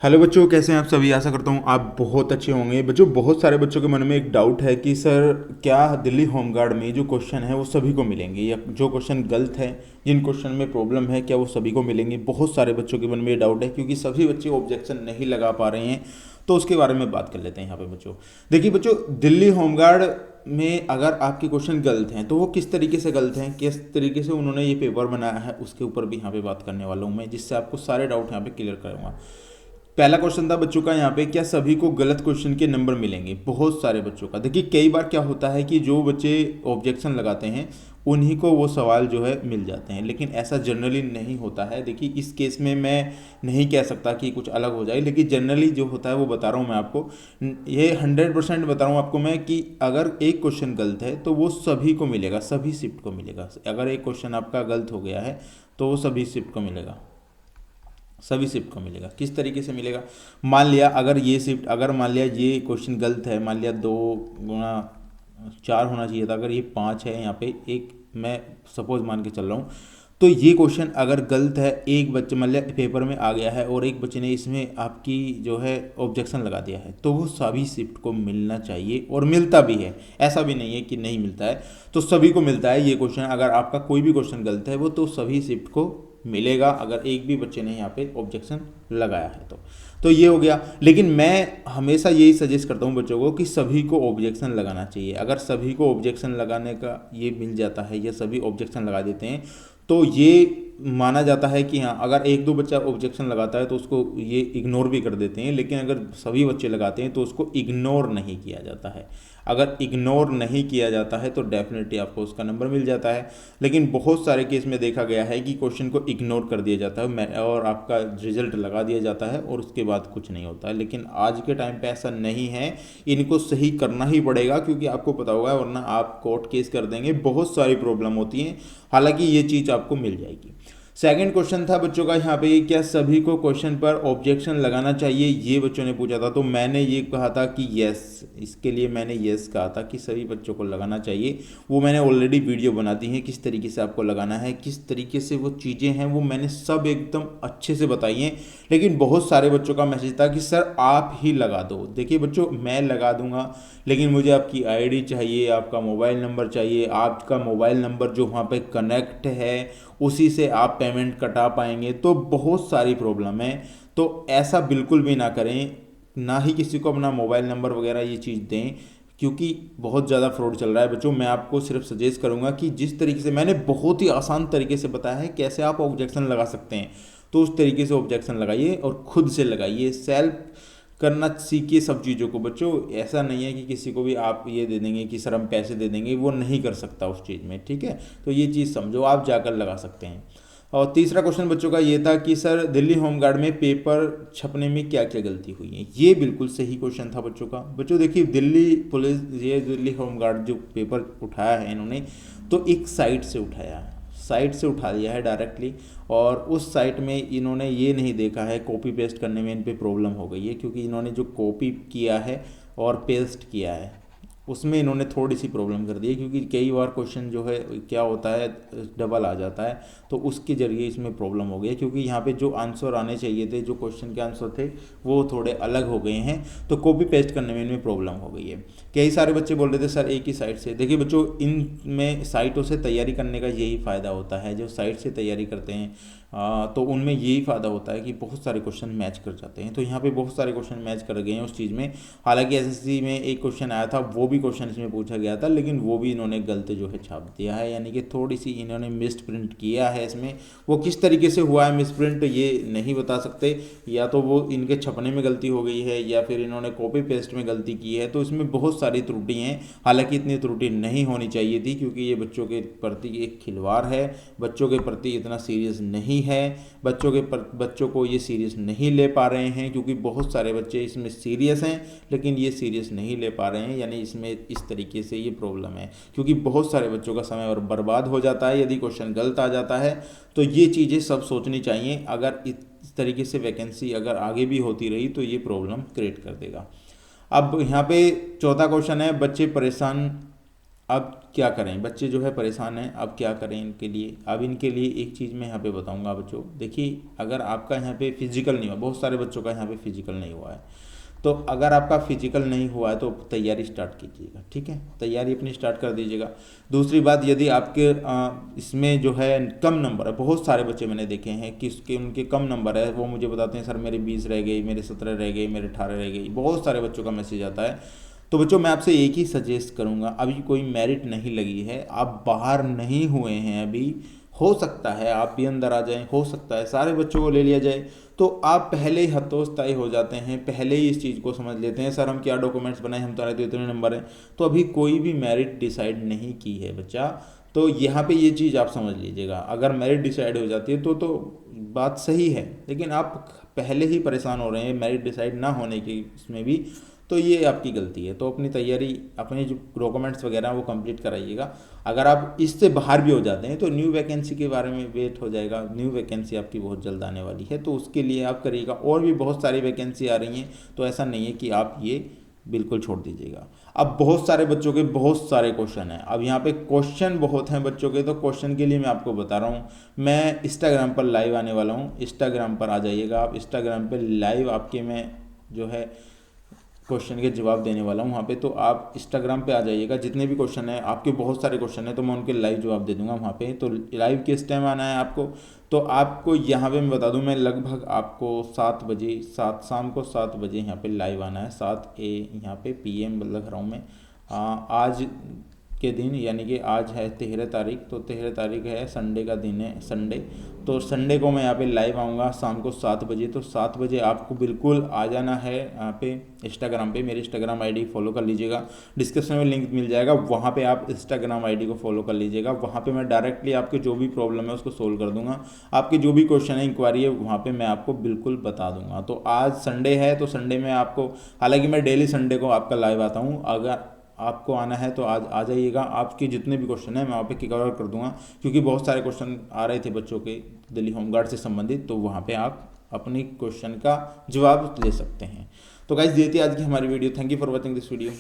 Hello बच्चों, कैसे हैं आप सभी। आशा करता हूँ आप बहुत अच्छे होंगे। बच्चों, बहुत सारे बच्चों के मन में एक डाउट है कि सर क्या दिल्ली होमगार्ड में जो क्वेश्चन है वो सभी को मिलेंगे, या जो क्वेश्चन गलत है, जिन क्वेश्चन में प्रॉब्लम है, क्या वो सभी को मिलेंगे। बहुत सारे बच्चों के मन में ये डाउट है क्योंकि सभी बच्चे ऑब्जेक्शन नहीं लगा पा रहे हैं। तो उसके बारे में बात कर लेते हैं यहाँ पे बच्चों। देखिए बच्चों, दिल्ली होमगार्ड में अगर आपके क्वेश्चन गलत हैं तो वो किस तरीके से गलत हैं, किस तरीके से उन्होंने ये पेपर बनाया है, उसके ऊपर भी यहाँ पे बात करने वाला हूँ मैं, जिससे आपको सारे डाउट यहाँ पे क्लियर करूँगा। पहला क्वेश्चन था बच्चों का यहाँ पे, क्या सभी को गलत क्वेश्चन के नंबर मिलेंगे। बहुत सारे बच्चों का देखिए, कई बार क्या होता है कि जो बच्चे ऑब्जेक्शन लगाते हैं उन्हीं को वो सवाल जो है मिल जाते हैं, लेकिन ऐसा जनरली नहीं होता है। देखिए इस केस में मैं नहीं कह सकता कि कुछ अलग हो जाए, लेकिन जनरली जो होता है वो बता रहा हूँ मैं आपको। ये 100% बता रहा हूँ आपको मैं कि अगर एक क्वेश्चन गलत है तो वो सभी को मिलेगा, सभी शिफ्ट को मिलेगा। अगर एक क्वेश्चन आपका गलत हो गया है तो वो सभी शिफ्ट को मिलेगा, सभी शिफ्ट को मिलेगा। किस तरीके से मिलेगा, मान लिया अगर ये शिफ्ट, अगर मान लिया ये क्वेश्चन गलत है, मान लिया 2 गुणा 4 होना चाहिए था, अगर ये 5 है, यहाँ पे एक मैं सपोज मान के चल रहा हूँ। तो ये क्वेश्चन अगर गलत है, एक बच्चे मान लिया पेपर में आ गया है और एक बच्चे ने इसमें आपकी जो है ऑब्जेक्शन लगा दिया है, तो वो सभी शिफ्ट को मिलना चाहिए और मिलता भी है। ऐसा भी नहीं है कि नहीं मिलता है, तो सभी को मिलता है ये क्वेश्चन। अगर आपका कोई भी क्वेश्चन गलत है वो तो सभी शिफ्ट को मिलेगा, अगर एक भी बच्चे ने यहाँ पे ऑब्जेक्शन लगाया है तो ये हो गया। लेकिन मैं हमेशा यही सजेस्ट करता हूँ बच्चों को कि सभी को ऑब्जेक्शन लगाना चाहिए। अगर सभी को ऑब्जेक्शन लगाने का ये मिल जाता है या सभी ऑब्जेक्शन लगा देते हैं तो ये माना जाता है कि हाँ, अगर एक दो बच्चा ऑब्जेक्शन लगाता है तो उसको ये इग्नोर भी कर देते हैं, लेकिन अगर सभी बच्चे लगाते हैं तो उसको इग्नोर नहीं किया जाता है। अगर इग्नोर नहीं किया जाता है तो डेफिनेटली आपको उसका नंबर मिल जाता है। लेकिन बहुत सारे केस में देखा गया है कि क्वेश्चन को इग्नोर कर दिया जाता है और आपका रिजल्ट लगा दिया जाता है और उसके बाद कुछ नहीं होता है। लेकिन आज के टाइम पे ऐसा नहीं है, इनको सही करना ही पड़ेगा, क्योंकि आपको पता होगा वरना आप कोर्ट केस कर देंगे, बहुत सारी प्रॉब्लम होती हैं। हालांकि ये चीज़ आपको मिल जाएगी। सेकंड क्वेश्चन था बच्चों का यहाँ पे, क्या सभी को क्वेश्चन पर ऑब्जेक्शन लगाना चाहिए, ये बच्चों ने पूछा था। तो मैंने ये कहा था कि यस, इसके लिए मैंने यस कहा था कि सभी बच्चों को लगाना चाहिए। वो मैंने ऑलरेडी वीडियो बना दी है, किस तरीके से आपको लगाना है, किस तरीके से वो चीज़ें हैं वो मैंने सब एकदम अच्छे से बताई हैं। लेकिन बहुत सारे बच्चों का मैसेज था कि सर आप ही लगा दो। देखिए बच्चों, मैं लगा दूंगा, लेकिन मुझे आपकी आईडी चाहिए, आपका मोबाइल नंबर चाहिए, आपका मोबाइल नंबर जो वहाँ पे कनेक्ट है उसी से आप पेमेंट कटा पाएंगे। तो बहुत सारी प्रॉब्लम है, तो ऐसा बिल्कुल भी ना करें, ना ही किसी को अपना मोबाइल नंबर वगैरह ये चीज़ दें, क्योंकि बहुत ज़्यादा फ्रॉड चल रहा है बच्चों। मैं आपको सिर्फ सजेस्ट करूंगा कि जिस तरीके से मैंने बहुत ही आसान तरीके से बताया है कैसे आप ऑब्जेक्शन लगा सकते हैं, तो उस तरीके से ऑब्जेक्शन लगाइए और खुद से लगाइए। सेल्फ करना सीखिए सब चीज़ों को बच्चों। ऐसा नहीं है कि किसी को भी आप ये दे देंगे कि सर हम पैसे दे देंगे, वो नहीं कर सकता उस चीज़ में, ठीक है। तो ये चीज़ समझो, आप जाकर लगा सकते हैं। और तीसरा क्वेश्चन बच्चों का ये था कि सर दिल्ली होमगार्ड में पेपर छपने में क्या क्या गलती हुई है। ये बिल्कुल सही क्वेश्चन था बच्चों का। बच्चों देखिए, दिल्ली पुलिस, ये दिल्ली होमगार्ड जो पेपर उठाया है इन्होंने, तो एक साइट से उठाया है, साइट से उठा लिया है डायरेक्टली। और उस साइट में इन्होंने ये नहीं देखा है, कॉपी पेस्ट करने में इन पे प्रॉब्लम हो गई है, क्योंकि इन्होंने जो कॉपी किया है और पेस्ट किया है उसमें इन्होंने थोड़ी सी प्रॉब्लम कर दी है, क्योंकि कई बार क्वेश्चन जो है क्या होता है डबल आ जाता है, तो उसके ज़रिए इसमें प्रॉब्लम हो गई है। क्योंकि यहाँ पे जो आंसर आने चाहिए थे, जो क्वेश्चन के आंसर थे, वो थोड़े अलग हो गए हैं, तो कॉपी पेस्ट करने में इनमें प्रॉब्लम हो गई है। कई सारे बच्चे बोल रहे थे सर एक ही साइट से। देखिए बच्चों, इनमें साइटों से तैयारी करने का यही फ़ायदा होता है, जो साइट से तैयारी करते हैं तो उनमें यही फ़ायदा होता है कि बहुत सारे क्वेश्चन मैच कर जाते हैं। तो यहाँ पे बहुत सारे क्वेश्चन मैच कर गए हैं उस चीज़ में। हालांकि एसएससी में एक क्वेश्चन आया था, वो भी क्वेश्चन इसमें पूछा गया था, लेकिन वो भी इन्होंने गलत जो है छाप दिया है, यानी कि थोड़ी सी इन्होंने मिस प्रिंट किया है इसमें। वो किस तरीके से हुआ है मिस प्रिंट ये नहीं बता सकते, या तो वो इनके छपने में गलती हो गई है या फिर इन्होंने कॉपी पेस्ट में गलती की है। तो इसमें बहुत सारी त्रुटि हैं। हालांकि इतनी त्रुटि नहीं होनी चाहिए थी, क्योंकि ये बच्चों के प्रति एक खिलवाड़ है, बच्चों के प्रति इतना सीरियस नहीं है, बच्चों को ये सीरियस नहीं ले पा रहे हैं, क्योंकि बहुत सारे बच्चे इसमें सीरियस हैं लेकिन ये सीरियस नहीं ले पा रहे हैं, यानी इसमें इस तरीके से ये प्रॉब्लम है। क्योंकि बहुत सारे बच्चों का समय और बर्बाद हो जाता है यदि क्वेश्चन गलत आ जाता है। तो ये चीज़ें सब सोचनी चाहिए। अगर इस तरीके से वैकेंसी अगर आगे भी होती रही तो ये प्रॉब्लम क्रिएट कर देगा। अब यहाँ पे चौथा क्वेश्चन है, बच्चे परेशान अब क्या करें, बच्चे जो है परेशान हैं, अब क्या करें इनके लिए। अब इनके लिए एक चीज़ मैं यहाँ पे बताऊँगा बच्चों, देखिए अगर आपका यहाँ पे फिजिकल नहीं हुआ, बहुत सारे बच्चों का यहाँ पे फिजिकल नहीं हुआ है, तो अगर आपका फिजिकल नहीं हुआ है तो तैयारी स्टार्ट कीजिएगा, ठीक है, तैयारी अपनी स्टार्ट कर दीजिएगा। दूसरी बात, यदि आपके इसमें जो है कम नंबर है, बहुत सारे बच्चे मैंने देखे हैं कि उसके उनके कम नंबर है, वो मुझे बताते हैं सर मेरे 20 रह गई, मेरे 17 रह गई, मेरे 18 रह गई, बहुत सारे बच्चों का मैसेज आता है। तो बच्चों मैं आपसे एक ही सजेस्ट करूंगा, अभी कोई मेरिट नहीं लगी है, आप बाहर नहीं हुए हैं अभी, हो सकता है आप भी अंदर आ जाएं, हो सकता है सारे बच्चों को ले लिया जाए, तो आप पहले ही हतोत्साही हो जाते हैं, पहले ही इस चीज़ को समझ लेते हैं सर हम क्या डॉक्यूमेंट्स बनाए, हम तुम्हारे तो इतने नंबर हैं। तो अभी कोई भी मेरिट डिसाइड नहीं की है बच्चा, तो यहाँ पे ये चीज़ आप समझ लीजिएगा, अगर मेरिट डिसाइड हो जाती है तो बात सही है, लेकिन आप पहले ही परेशान हो रहे हैं मेरिट डिसाइड ना होने की इसमें भी, तो ये आपकी गलती है। तो अपनी तैयारी, अपने जो डॉक्यूमेंट्स वगैरह वो कंप्लीट कराइएगा। अगर आप इससे बाहर भी हो जाते हैं तो न्यू वैकेंसी के बारे में वेट हो जाएगा, न्यू वैकेंसी आपकी बहुत जल्द आने वाली है, तो उसके लिए आप करिएगा। और भी बहुत सारी वैकेंसी आ रही हैं, तो ऐसा नहीं है कि आप ये बिल्कुल छोड़ दीजिएगा। अब बहुत सारे बच्चों के बहुत सारे क्वेश्चन हैं, अब यहाँ पे क्वेश्चन बहुत हैं बच्चों के, तो क्वेश्चन के लिए मैं आपको बता रहा हूँ, मैं इंस्टाग्राम पर लाइव आने वाला हूँ, इंस्टाग्राम पर आ जाइएगा आप, इंस्टाग्राम पर लाइव आपके मैं जो है क्वेश्चन के जवाब देने वाला हूँ वहाँ पे, तो आप इंस्टाग्राम पे आ जाइएगा, जितने भी क्वेश्चन है आपके, बहुत सारे क्वेश्चन है, तो मैं उनके लाइव जवाब दे दूंगा वहाँ पे। तो लाइव किस टाइम आना है आपको, तो आपको यहाँ पे मैं बता दूँ, मैं लगभग आपको 7 बजे, शाम को 7 बजे यहाँ पे लाइव आना है, 7 यहाँ पे PM लग रहा हूँ मैं। आज के दिन यानी कि आज है 13 तारीख, तो 13 तारीख है, संडे का दिन है, संडे, तो संडे को मैं यहाँ पे लाइव आऊँगा शाम को 7 बजे। तो 7 बजे आपको बिल्कुल आ जाना है यहाँ पे इंस्टाग्राम पे, मेरी इंस्टाग्राम आईडी फॉलो कर लीजिएगा, डिस्क्रिप्शन में लिंक मिल जाएगा, वहाँ पे आप इंस्टाग्राम आईडी को फॉलो कर लीजिएगा। वहाँ पे मैं डायरेक्टली आपके जो भी प्रॉब्लम है उसको सोल्व कर दूंगा, आपके जो भी क्वेश्चन है, इंक्वायरी है, वहाँ पे मैं आपको बिल्कुल बता दूंगा। तो आज संडे है, तो संडे में आपको, हालांकि मैं डेली संडे को आपका लाइव आता हूँ, अगर आपको आना है तो आज आ जाइएगा, आपके जितने भी क्वेश्चन हैं मैं वहाँ पे कवर कर दूंगा, क्योंकि बहुत सारे क्वेश्चन आ रहे थे बच्चों के दिल्ली होमगार्ड से संबंधित, तो वहाँ पे आप अपनी क्वेश्चन का जवाब ले सकते हैं। तो गाइस ये थी आज की हमारी video, thank you for watching this video.